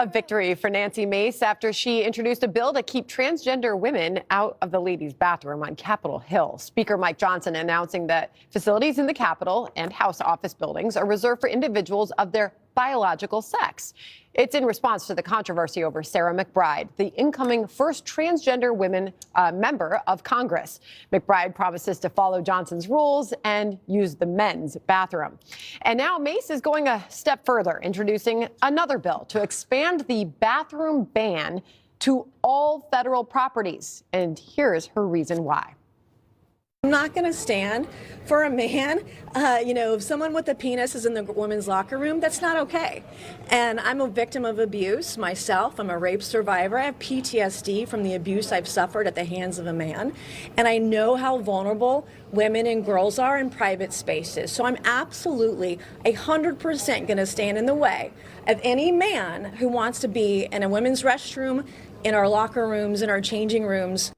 A victory for Nancy Mace after she introduced a bill to keep transgender women out of the ladies' bathroom on Capitol Hill. Speaker Mike Johnson announcing that facilities in the Capitol and House office buildings are reserved for individuals of their biological sex. It's in response to the controversy over Sarah McBride, the incoming first transgender women member of Congress. McBride promises to follow Johnson's rules and use the men's bathroom. And now Mace is going a step further, introducing another bill to expand the bathroom ban to all federal properties. And here's her reason why. I'm not going to stand for a man, if someone with a penis is in the women's locker room, that's not okay. And I'm a victim of abuse myself. I'm a rape survivor. I have PTSD from the abuse I've suffered at the hands of a man. And I know how vulnerable women and girls are in private spaces. So I'm absolutely 100% going to stand in the way of any man who wants to be in a women's restroom, in our locker rooms, in our changing rooms.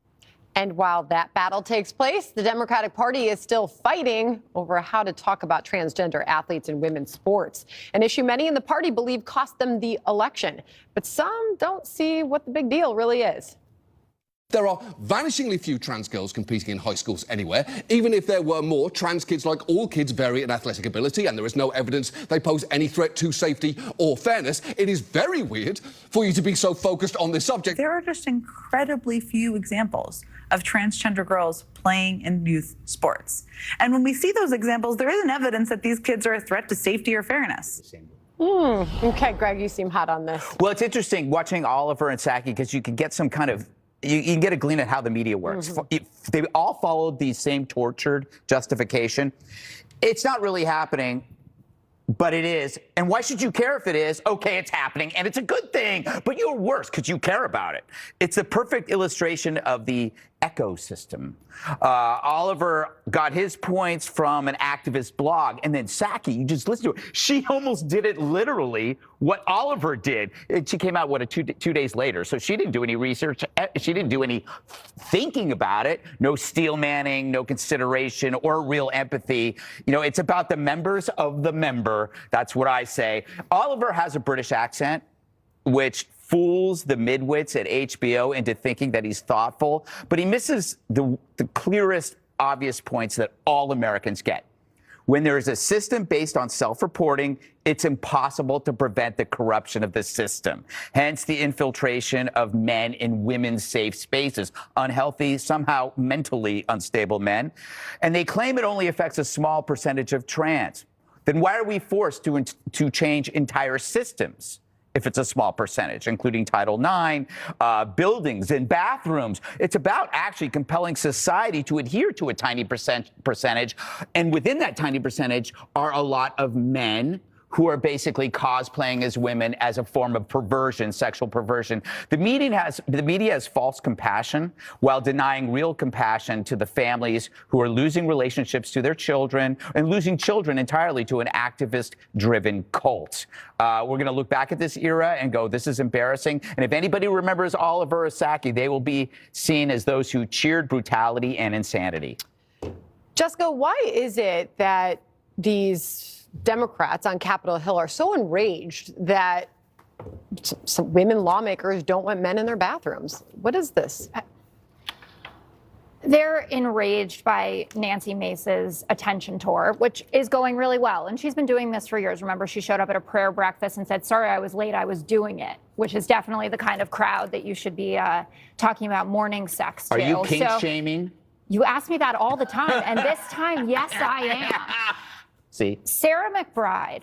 And while that battle takes place, the Democratic Party is still fighting over how to talk about transgender athletes in women's sports, an issue many in the party believe cost them the election. But some don't see what the big deal really is. There are vanishingly few trans girls competing in high schools anywhere. Even if there were more, trans kids, like all kids, vary in athletic ability, and there is no evidence they pose any threat to safety or fairness. It is very weird for you to be so focused on this subject. There are just incredibly few examples of transgender girls playing in youth sports. And when we see those examples, there isn't evidence that these kids are a threat to safety or fairness. Okay, Greg, you seem hot on this. Well, it's interesting watching Oliver and Psaki because you can get some kind of you can get a glean at how the media works. They all followed the same tortured justification. It's not really happening, but it is. And why should you care if it is? Okay, it's happening, and it's a good thing, but you're worse because you care about it. It's a perfect illustration of the ecosystem. Oliver got his points from an activist blog, and then Psaki, you just listen to it. She almost did it literally what Oliver did. She came out, two days later, so she didn't do any research. She didn't do any thinking about it. No steel manning, no consideration or real empathy. It's about the members of the member. That's what I say. Oliver has a British accent, which fools the midwits at HBO into thinking that he's thoughtful, but he misses the clearest, obvious points that all Americans get. When there is a system based on self-reporting, it's impossible to prevent the corruption of the system. Hence the infiltration of men in women's safe spaces, unhealthy, somehow mentally unstable men. And they claim it only affects a small percentage of trans. Then why are we forced to change entire systems if it's a small percentage, including Title IX, buildings and bathrooms? It's about actually compelling society to adhere to a tiny percentage. And within that tiny percentage are a lot of men who are basically cosplaying as women as a form of perversion, sexual perversion. The media has false compassion while denying real compassion to the families who are losing relationships to their children and losing children entirely to an activist-driven cult. We're going to look back at this era and go, this is embarrassing. And if anybody remembers Oliver or Psaki, they will be seen as those who cheered brutality and insanity. Jessica, why is it that these Democrats on Capitol Hill are so enraged that some women lawmakers don't want men in their bathrooms? What is this? They're enraged by Nancy Mace's attention tour, which is going really well. And she's been doing this for years. Remember, she showed up at a prayer breakfast and said, sorry, I was late, I was doing it, which is definitely the kind of crowd that you should be talking about morning sex to. Are you kink shaming? You ask me that all the time. And this time, yes, I am. See? Sarah McBride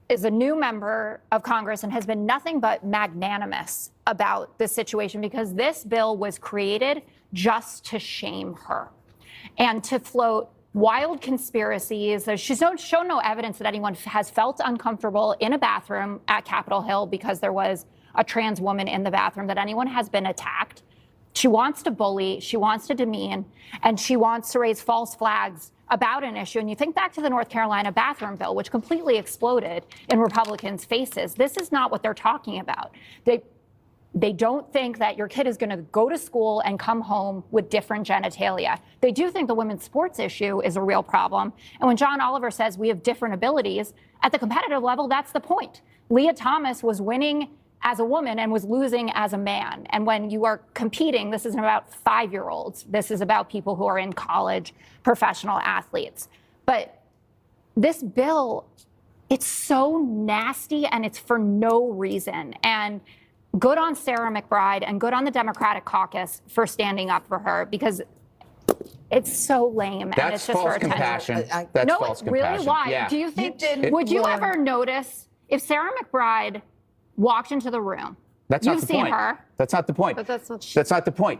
is a new member of Congress and has been nothing but magnanimous about this situation because this bill was created just to shame her and to float wild conspiracies. She's shown no evidence that anyone has felt uncomfortable in a bathroom at Capitol Hill because there was a trans woman in the bathroom, that anyone has been attacked. She wants to bully, she wants to demean, and she wants to raise false flags about an issue. And you think back to the North Carolina bathroom bill, which completely exploded in Republicans' faces. This is not what they're talking about. They don't think that your kid is going to go to school and come home with different genitalia. They do think the women's sports issue is a real problem. And when John Oliver says we have different abilities, at the competitive level, that's the point. Leah Thomas was winning as a woman and was losing as a man. And when you are competing, this isn't about 5-year-olds. This is about people who are in college, professional athletes. But this bill, it's so nasty and it's for no reason. And good on Sarah McBride and good on the Democratic caucus for standing up for her, because it's so lame. That's and it's just false for attention. compassion. That's No, false really? compassion. Why? Yeah. Do you think? didn't Would you learn- ever notice if Sarah McBride walked into the room? That's not You've the seen point. her. That's not the point. But that's not- That's not the point.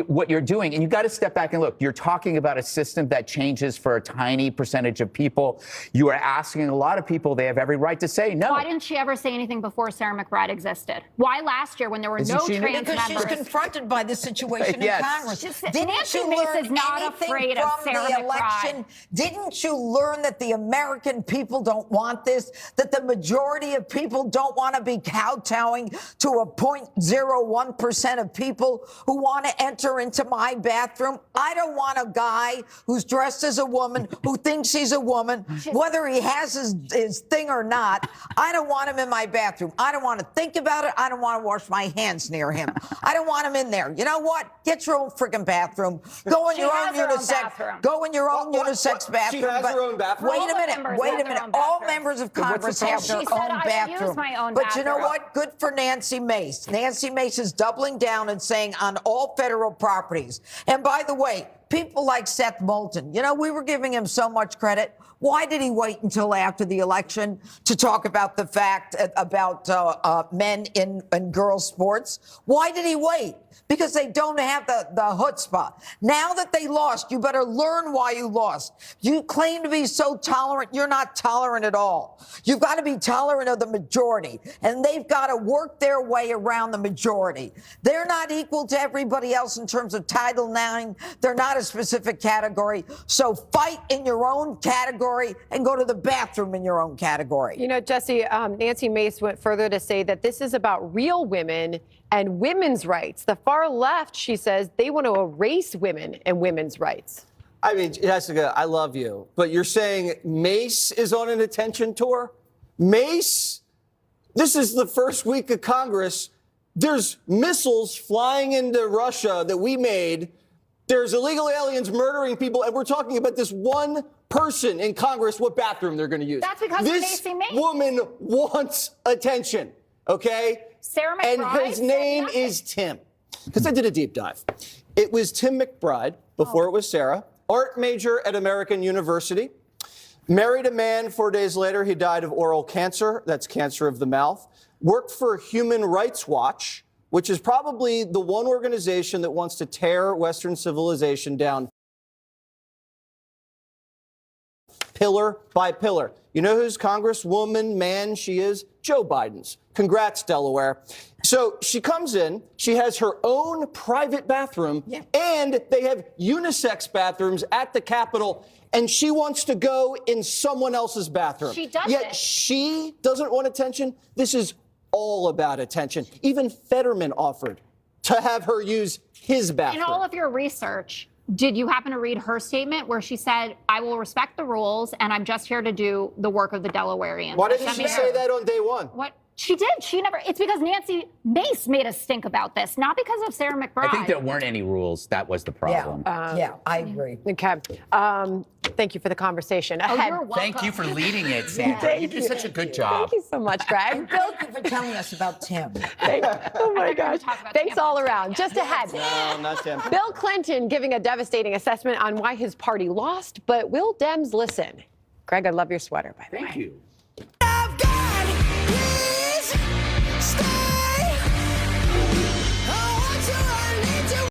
What you're doing, and you got to step back and look. You're talking about a system that changes for a tiny percentage of people. You are asking a lot of people. They have every right to say no. Why didn't she ever say anything before Sarah McBride existed? Why last year when there were Isn't no she- trans Because she's members? confronted by this situation Yes. in Congress. Nancy Mace is not afraid of Sarah the McBride. election? Didn't you learn that the American people don't want this? That the majority of people don't want to be kowtowing to a 0.01% of people who want to enter into my bathroom? I don't want a guy who's dressed as a woman, who thinks he's a woman, whether he has his thing or not. I don't want him in my bathroom. I don't want to think about it. I don't want to wash my hands near him. I don't want him in there. You know what? Get your own freaking bathroom. Go in She your has own her own unisex. bathroom. Go in your own unisex bathroom. She has but her own bathroom? Wait All a the minute. members Wait have a their minute. own All bathroom. members of what's the Congress have problem? their She said, own "I don't bathroom. use my own But you know bathroom." what? Good for Nancy Mace. Nancy Mace is doubling down and saying on all federal properties. And by the way, people like Seth Moulton, you know, we were giving him so much credit. Why did he wait until after the election to talk about the fact about men in girls' sports? Why did he wait? Because they don't have the chutzpah. Now that they lost, you better learn why you lost. You claim to be so tolerant. You're not tolerant at all. You've got to be tolerant of the majority, and they've got to work their way around the majority. They're not equal to everybody else in terms of Title IX. They're not a specific category. So fight in your own category and go to the bathroom in your own category. You know, Jesse, Nancy Mace went further to say that this is about real women and women's rights. The far left, she says, they want to erase women and women's rights. I mean, Jessica, I love you, but you're saying Mace is on an attention tour? Mace? This is the first week of Congress. There's missiles flying into Russia that we made. There's illegal aliens murdering people, and we're talking about this one person in Congress, what bathroom they're going to use. That's because of this Nancy Mace. woman wants attention, okay? Sarah And McBride his said name nothing. is Tim. Because I did a deep dive. It was Tim McBride before it was Sarah, art major at American University, married a man 4 days later. He died of oral cancer. That's cancer of the mouth. Worked for Human Rights Watch, which is probably the one organization that wants to tear Western civilization down pillar by pillar. You know whose congresswoman, man she is? Joe Biden's. Congrats, Delaware. So she comes in, she has her own private bathroom, and they have unisex bathrooms at the Capitol, and she wants to go in someone else's bathroom. She does Yet it. she doesn't want attention. This is all about attention. Even Fetterman offered to have her use his bathroom. In all of your research, did you happen to read her statement where she said, I will respect the rules and I'm just here to do the work of the Delawareans? Why didn't Send she me say her- that on day one? What? She did. She never. It's because Nancy Mace made us stink about this, not because of Sarah McBride. I think there weren't any rules. That was the problem. Yeah, I agree. Okay. Thank you for the conversation. Oh, Ahead. you're welcome. Thank you for leading it, Sandra. You did such a good job. Thank you so much, Greg. Bill, Thank you for telling us about Tim. oh my We're gonna gosh. talk about Thanks tampons all around. again. Just ahead. No, not Tim. Bill Clinton giving a devastating assessment on why his party lost, but will Dems listen? Greg, I love your sweater, by the way. Thank you.